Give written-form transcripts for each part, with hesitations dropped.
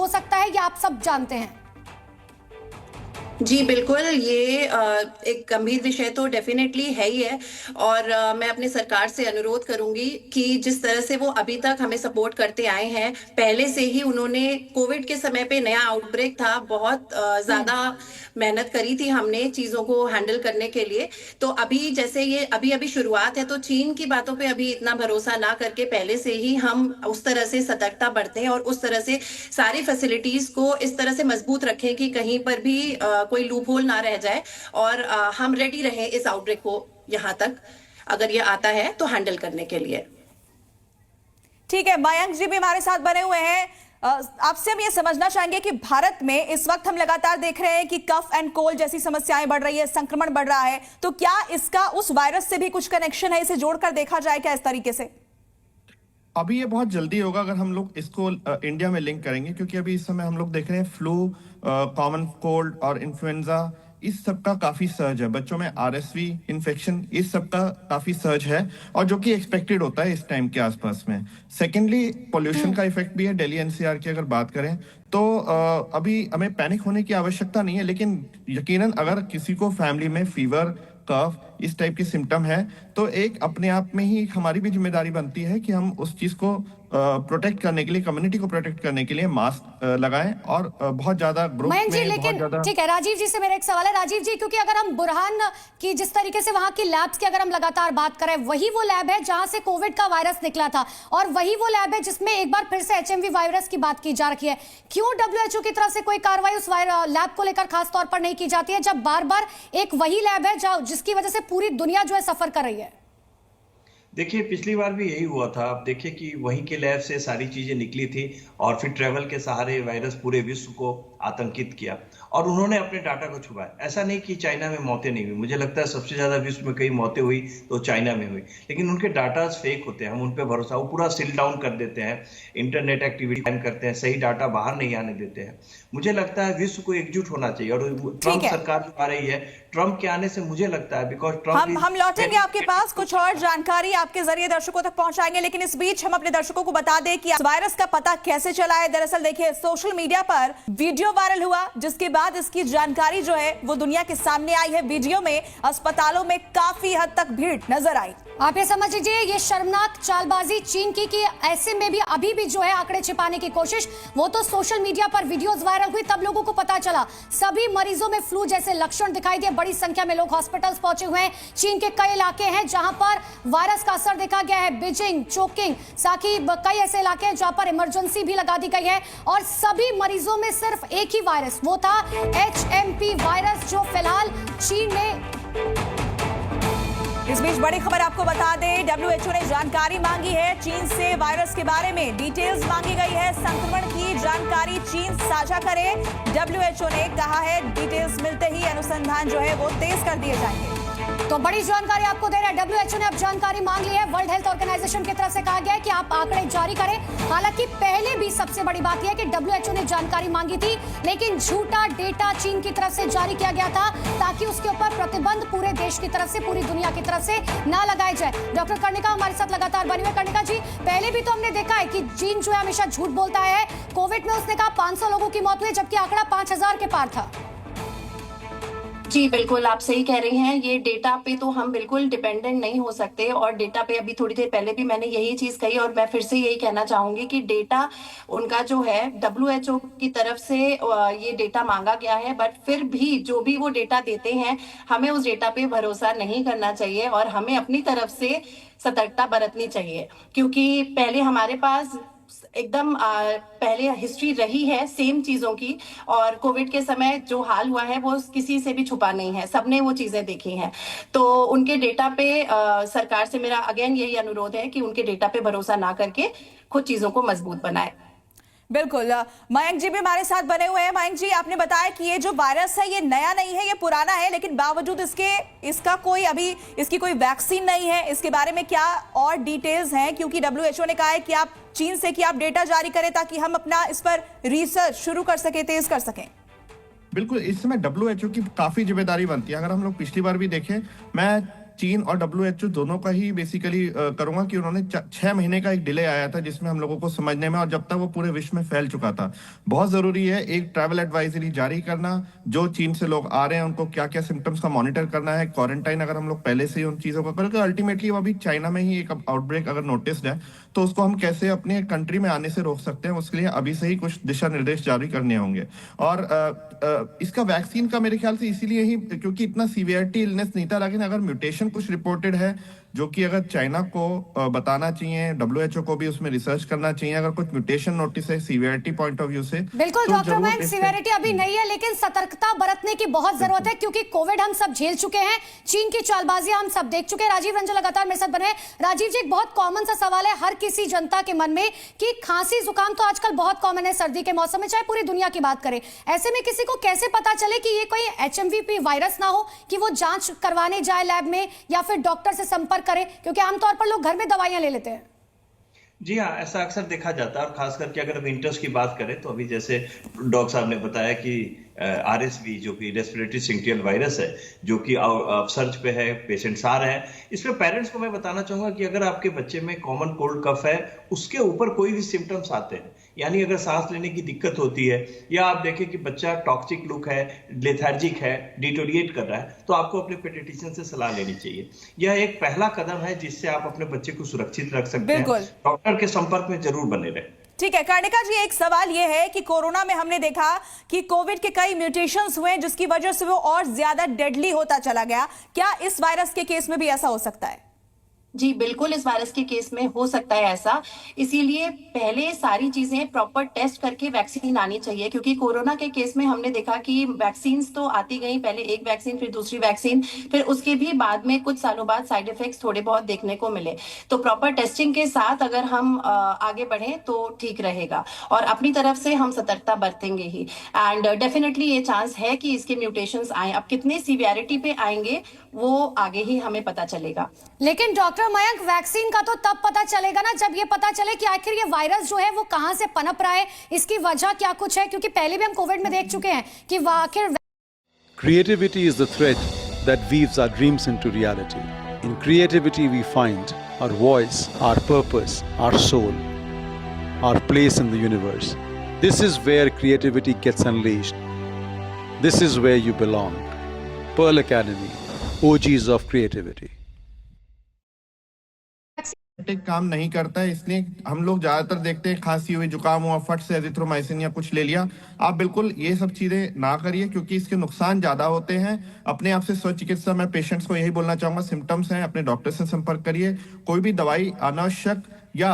हो सकता है, ये आप सब जानते हैं। जी बिल्कुल, ये एक गंभीर विषय तो डेफिनेटली है ही है। और मैं अपनी सरकार से अनुरोध करूंगी कि जिस तरह से वो अभी तक हमें सपोर्ट करते आए हैं, पहले से ही उन्होंने कोविड के समय पे नया आउटब्रेक था, बहुत ज्यादा मेहनत करी थी हमने चीजों को हैंडल करने के लिए। तो अभी जैसे ये अभी अभी शुरुआत है, तो चीन की बातों पे अभी इतना भरोसा ना करके पहले से ही हम उस तरह से सतर्कता बरतें और उस तरह से सारी फैसिलिटीज को इस तरह से मजबूत रखें कि कहीं पर भी कोई लूप होल ना रह जाए, और हम रेडी रहें इस आउटब्रेक को यहाँ तक अगर ये आता है तो हैंडल करने के लिए। ठीक है, मयंक जी भी हमारे साथ बने हुए हैं। आपसे हम ये समझना चाहेंगे कि भारत में इस वक्त हम लगातार देख रहे हैं कि कफ एंड कोल्ड जैसी समस्याएं बढ़ रही है, संक्रमण बढ़ रहा है, तो क्या इसका उस वायरस से भी कुछ कनेक्शन है? इसे जोड़कर देखा जाए क्या इस तरीके से? अभी ये बहुत जल्दी होगा अगर हम लोग इसको इंडिया में लिंक करेंगे, क्योंकि अभी इस समय हम लोग देख रहे हैं फ्लू, कॉमन कोल्ड और इन्फ्लुएंजा, इस सब का काफी सर्ज है। बच्चों में आरएसवी इन्फेक्शन, इस सब का काफी सर्ज है, और जो कि एक्सपेक्टेड होता है इस टाइम के आसपास में। सेकेंडली, पोल्यूशन का इफेक्ट भी है। दिल्ली एनसीआर की अगर बात करें तो अभी हमें पैनिक होने की आवश्यकता नहीं है, लेकिन यकीनन अगर किसी को फैमिली में फीवर, कफ, इस टाइप के सिम्टम है, तो एक अपने आप में ही हमारी भी जिम्मेदारी बनती है कि हम उस चीज को प्रोटेक्ट करने के लिए, कम्युनिटी को प्रोटेक्ट करने के लिए मास्क लगाएं, और बहुत ज्यादा ग्रुप मयंक जी, में लेकिन बहुत ठीक है, राजीव जी से मेरा एक सवाल है। राजीव जी, क्योंकि अगर हम बुरहान की जिस तरीके से वहां की लैब्स की अगर हम लगातार बात करें, वही वो लैब है जहां से कोविड का वायरस निकला था, और वही वो लैब है जिसमें एक बार फिर से एचएमवी वायरस की बात की जा रही है। क्यों डब्ल्यूएचओ की तरफ से कोई कार्रवाई उस लैब को लेकर खास तौर पर नहीं की जाती है, जब बार बार एक वही लैब है जिसकी वजह से पूरी दुनिया जो है सफर कर रही है? देखिए, पिछली बार भी यही हुआ था। आप देखिए कि वहीं के लैब से सारी चीजें निकली थी, और फिर ट्रेवल के सहारे वायरस पूरे विश्व को आतंकित किया, और उन्होंने अपने डाटा को छुपाया। ऐसा नहीं कि चाइना में मौतें नहीं हुई, मुझे लगता है सबसे ज्यादा विश्व में कई मौतें हुई तो चाइना में हुई, लेकिन उनके डाटा फेक होते हैं, हम उन पर भरोसा, वो पूरा सील डाउन कर देते हैं, इंटरनेट एक्टिविटी बैन करते हैं, सही डाटा बाहर नहीं आने देते हैं। मुझे लगता है विश्व को एकजुट होना चाहिए, और ट्रंप सरकार जो आ रही है, ट्रंप के आने से मुझे लगता है, बिकॉज ट्रंप हम लौटेंगे आपके पास, कुछ और जानकारी आपके जरिए दर्शकों तक पहुंचाएंगे, लेकिन इस बीच हम अपने दर्शकों को बता दें कि वायरस का पता कैसे चला है। दरअसल देखिए, सोशल मीडिया पर वीडियो वायरल हुआ, जिसके बाद इसकी जानकारी जो है वो दुनिया के सामने आई है। वीडियो में अस्पतालों में काफी हद तक भीड़ नजर आई। आप ये समझ लीजिए, ये शर्मनाक चालबाजी चीन की कि ऐसे में भी अभी भी जो है आंकड़े छिपाने की कोशिश। वो तो सोशल मीडिया पर वीडियोस वायरल हुई, तब लोगों को पता चला। सभी मरीजों में फ्लू जैसे लक्षण दिखाई दिए, बड़ी संख्या में लोग हॉस्पिटल्स पहुंचे हुए हैं। चीन के कई इलाके हैं जहां पर वायरस का असर देखा गया है, बीजिंग, चोकिंग, साकी, कई ऐसे इलाके हैं जहां पर इमरजेंसी भी लगा दी गई है, और सभी मरीजों में सिर्फ एक ही वायरस, वो था एचएमपी वायरस, जो फिलहाल चीन में। इस बीच बड़ी खबर आपको बता दें, डब्ल्यूएचओ ने जानकारी मांगी है चीन से, वायरस के बारे में डिटेल्स मांगी गई है। संक्रमण की जानकारी चीन साझा करे, डब्ल्यूएचओ ने कहा है डिटेल्स मिलते ही अनुसंधान जो है वो तेज कर दिए जाएंगे। तो बड़ी जानकारी आपको दे रहा है, डब्ल्यूएचओ ने अब जानकारी मांग ली है। वर्ल्ड हेल्थ ऑर्गेनाइजेशन की तरफ से कहा गया है कि आप आंकड़े जारी करें। हालांकि पहले भी सबसे बड़ी बात यह है कि डब्ल्यूएचओ ने जानकारी मांगी थी, लेकिन झूठा डेटा चीन की तरफ से जारी किया गया था, ताकि उसके ऊपर प्रतिबंध पूरे देश की तरफ से, पूरी दुनिया की तरफ से ना लगाए जाए। डॉक्टर कर्णिका हमारे साथ लगातार बने हुए। कर्णिका जी, पहले भी तो हमने देखा है कि चीन जो है हमेशा झूठ बोलता है। कोविड में उसने कहा 500 लोगों की मौत हुई, जबकि आंकड़ा 5000 के पार था। जी बिल्कुल, आप सही कह रहे हैं। ये डेटा पे तो हम बिल्कुल डिपेंडेंट नहीं हो सकते, और डेटा पे अभी थोड़ी देर पहले भी मैंने यही चीज कही, और मैं फिर से यही कहना चाहूंगी कि डेटा उनका जो है डब्ल्यूएचओ की तरफ से ये डेटा मांगा गया है, बट फिर भी जो भी वो डेटा देते हैं, हमें उस डेटा पे भरोसा नहीं करना चाहिए, और हमें अपनी तरफ से सतर्कता बरतनी चाहिए, क्योंकि पहले हमारे पास एकदम पहले हिस्ट्री रही है सेम चीजों की, और कोविड के समय जो हाल हुआ है वो किसी से भी छुपा नहीं है, सबने वो चीजें देखी हैं। तो उनके डेटा पे सरकार से मेरा अगेन यही अनुरोध है कि उनके डेटा पे भरोसा ना करके खुद चीजों को मजबूत बनाए। बिल्कुल, मयंक जी भी हमारे साथ बने हुए हैं। मयंक जी, आपने बताया कि ये जो वायरस है ये नया नहीं है, ये पुराना है, लेकिन बावजूद इसका कोई अभी इसकी कोई वैक्सीन नहीं है। इसके बारे में क्या और डिटेल्स हैं? क्योंकि डब्ल्यूएचओ ने कहा है कि आप चीन से कि आप डेटा जारी करें ताकि हम अपना इस पर रिसर्च शुरू कर सके, तेज कर सकें। बिल्कुल, इस समय डब्ल्यूएचओ की काफी जिम्मेदारी बनती है। अगर हम लोग पिछली बार भी देखें, मैं चीन और WHO दोनों का ही बेसिकली करूंगा कि उन्होंने 6 महीने का एक डिले आया था जिसमें हम लोगों को समझने में, और जब तक वो पूरे विश्व में फैल चुका था। बहुत जरूरी है एक ट्रैवल एडवाइजरी जारी करना, जो चीन से लोग आ रहे हैं उनको क्या क्या सिम्टम्स का मॉनिटर करना है, क्वारंटाइन अगर हम लोग पहले से ही उन चीजों को करके, अल्टीमेटली अभी चाइना में ही एक आउटब्रेक अगर नोटिस्ड है तो उसको हम कैसे अपने कंट्री में आने से रोक सकते हैं, उसके लिए अभी से ही कुछ दिशा निर्देश जारी करने होंगे। और इसका वैक्सीन का मेरे ख्याल से इसीलिए ही क्योंकि इतना सीवियरिटी इलनेस नहीं था, लेकिन अगर म्यूटेशन कुछ रिपोर्टेड है जो कि अगर चाइना को बताना चाहिए, WHO को भी उसमें रिसर्च करना चाहिए, अगर कुछ म्यूटेशन नोटिस है सीवियरिटी पॉइंट ऑफ व्यू से। बिल्कुल तो डॉक्टर मयंक, सीवियरिटी अभी नहीं है लेकिन सतर्कता बरतने की बहुत जरूरत है क्योंकि कोविड हम सब झेल चुके हैं, चीन की चालबाजियां हम सब देख चुके हैं। राजीव रंजन लगातार मेरे साथ बने। राजीव जी, एक बहुत कॉमन सा सवाल है हर किसी जनता के मन में कि खांसी जुकाम तो आजकल बहुत कॉमन है सर्दी के मौसम में, चाहे पूरी दुनिया की बात करें। ऐसे में किसी को कैसे पता चले कि ये कोई HMVP वायरस ना हो, कि वो जांच करवाने जाए लैब में या फिर डॉक्टर से संपर्क करे, क्योंकि आमतौर पर लोग घर में दवाइयां ले लेते हैं। जी हाँ, ऐसा अक्सर देखा जाता है, और खास करके अगर विंटर्स की बात करें तो अभी जैसे डॉक्टर साहब ने बताया कि RSV जो कि रेस्पिरेटरी सिंक्टियल वायरस है, जो कि सर्च पे है, पेशेंट्स आ रहे हैं। इसमें पेरेंट्स को मैं बताना चाहूंगा कि अगर आपके बच्चे में कॉमन कोल्ड कफ है, उसके ऊपर कोई भी सिम्टम्स आते हैं, यानी अगर सांस लेने की दिक्कत होती है या आप देखें कि बच्चा टॉक्सिक लुक है, लेथार्जिक है, डिटोरिएट कर रहा है, तो आपको अपने पेडियाट्रिशियन से सलाह लेनी चाहिए। यह एक पहला कदम है जिससे आप अपने बच्चे को सुरक्षित रख सकते हैं। डॉक्टर के संपर्क में जरूर बने रहें। ठीक है कर्णिका जी, एक सवाल ये है कि कोरोना में हमने देखा कि कोविड के कई म्यूटेशंस हुए जिसकी वजह से वो और ज्यादा डेडली होता चला गया। क्या इस वायरस के केस में भी ऐसा हो सकता है? जी बिल्कुल, इस वायरस के केस में हो सकता है ऐसा, इसीलिए पहले सारी चीजें प्रॉपर टेस्ट करके वैक्सीन आनी चाहिए, क्योंकि कोरोना के केस में हमने देखा कि वैक्सीन तो आती गई, पहले एक वैक्सीन फिर दूसरी वैक्सीन, फिर उसके भी बाद में कुछ सालों बाद साइड इफेक्ट्स थोड़े बहुत देखने को मिले। तो प्रॉपर टेस्टिंग के साथ अगर हम आगे बढ़े तो ठीक रहेगा, और अपनी तरफ से हम सतर्कता बरतेंगे ही। एंड डेफिनेटली ये चांस है कि इसके म्यूटेशंस आए। अब कितने सीवियरिटी पे आएंगे वो आगे ही हमें पता चलेगा। लेकिन डॉक्टर मयंक, वैक्सीन का तो तब पता चलेगा ना जब ये पता चले कि आखिर ये वायरस जो है वो कहां से पनप रहा है, इसकी वजह क्या कुछ है, क्योंकि पहले भी हम कोविड में देख चुके हैं कि आखिर। Creativity is the thread that weaves our dreams into reality. In creativity we find our voice, our purpose, our soul, our place in the universe. This is where creativity gets unleashed. This is where you belong. Pearl Academy, OGs of creativity. काम नहीं करता है, इसलिए हम लोग ज्यादातर देखते हैं खांसी हुई, जुकाम हुआ, फट से एजिथ्रोमाइसिन या कुछ ले लिया। आप बिल्कुल ये सब चीजें ना करिए क्योंकि इसके नुकसान ज्यादा होते हैं। अपने आप से स्वचिकित्सा, मैं पेशेंट्स को यही बोलना चाहूंगा, सिम्टम्स हैं अपने डॉक्टर से संपर्क करिए। कोई भी दवाई अनावश्यक या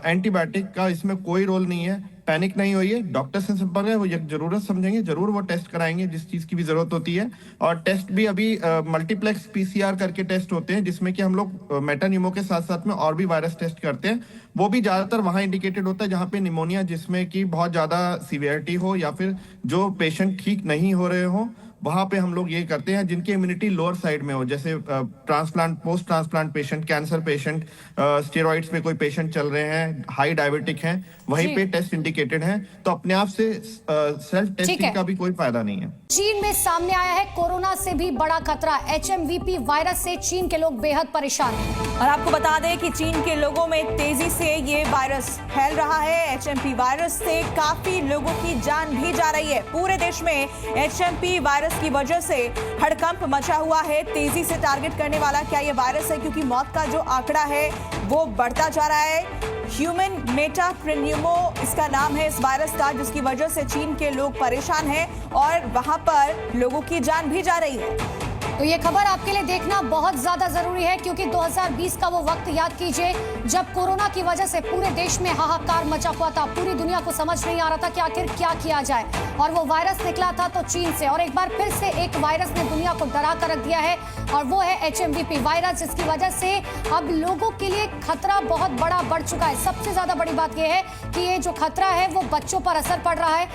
एंटीबायोटिक का इसमें कोई रोल नहीं है। पैनिक नहीं होइए, डॉक्टर से संपर्क है, वो जरूरत समझेंगे, जरूर वो टेस्ट कराएंगे जिस चीज की भी जरूरत होती है। और टेस्ट भी अभी मल्टीप्लेक्स PCR करके टेस्ट होते हैं जिसमें कि हम लोग मेटानिमो के साथ साथ में और भी वायरस टेस्ट करते हैं। वो भी ज्यादातर वहां इंडिकेटेड होता है जहां पे निमोनिया, जिसमें कि बहुत ज्यादा सीवियरिटी हो या फिर जो पेशेंट ठीक नहीं हो रहे हो, वहां पे हम लोग ये करते हैं। जिनकी इम्यूनिटी लोअर साइड में हो, जैसे transplant, post transplant patient, cancer patient, steroids पे कोई पेशेंट चल रहे हैं, हाई डायबिटिक हैं, वहीं पे टेस्ट इंडिकेटेड है। तो अपने आप से सेल्फ टेस्टिंग का भी कोई फायदा नहीं है। चीन में सामने आया है कोरोना से भी बड़ा खतरा, HMVP वायरस से चीन के लोग बेहद परेशान हैं। और आपको बता दें कि चीन के लोगों में तेजी से ये वायरस फैल रहा है। HMP वायरस से काफी लोगों की जान भी जा रही है। पूरे देश में HMP वायरस की वजह से हड़कंप मचा हुआ है। तेजी से टारगेट करने वाला क्या ये वायरस है, क्योंकि मौत का जो आंकड़ा है वो बढ़ता जा रहा है। ह्यूमन मेटाप्रिन्यूमो इसका नाम है इस वायरस का, जिसकी वजह से चीन के लोग परेशान हैं और वहां पर लोगों की जान भी जा रही है। तो ये खबर आपके लिए देखना बहुत ज्यादा जरूरी है क्योंकि 2020 का वो वक्त याद कीजिए जब कोरोना की वजह से पूरे देश में हाहाकार मचा हुआ था। पूरी दुनिया को समझ नहीं आ रहा था कि आखिर क्या किया जाए, और वो वायरस निकला था तो चीन से। और एक बार फिर से एक वायरस ने दुनिया को डरा कर रख दिया है और वो है HMVP वायरस, जिसकी वजह से अब लोगों के लिए खतरा बहुत बड़ा बढ़ चुका है। सबसे ज्यादा बड़ी बात यह है कि ये जो खतरा है वो बच्चों पर असर पड़ रहा है।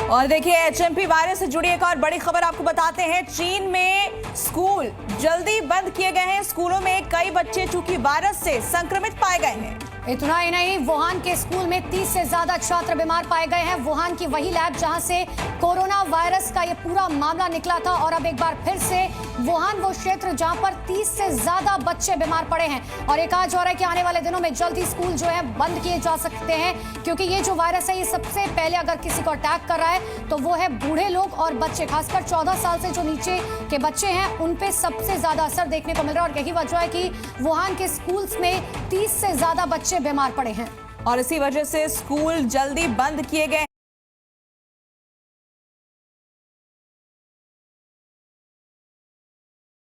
और देखिए HMP वायरस से जुड़ी एक और बड़ी खबर आपको बताते हैं। चीन में स्कूल जल्दी बंद किए गए हैं। स्कूलों में कई बच्चे चूंकि वायरस से संक्रमित पाए गए हैं। इतना ही नहीं, वुहान के स्कूल में 30 से ज्यादा छात्र बीमार पाए गए हैं। वुहान की वही लैब जहां से कोरोना वायरस का ये पूरा मामला निकला था और अब एक बार फिर से वुहान वो क्षेत्र जहां पर 30 से ज्यादा बच्चे बीमार पड़े हैं। और ये कहा जा रहा है कि आने वाले दिनों में जल्द ही स्कूल जो है बंद किए जा सकते हैं, क्योंकि ये जो वायरस है ये सबसे पहले अगर किसी को अटैक कर रहा है तो वो है बूढ़े लोग और बच्चे, खासकर 14 साल से जो नीचे के बच्चे हैं उन पे सबसे ज्यादा असर देखने को मिल रहा है। और यही वजह है कि वुहान के स्कूल्स में 30 से ज्यादा बच्चे बीमार पड़े हैं और इसी वजह से स्कूल जल्दी बंद किए गए।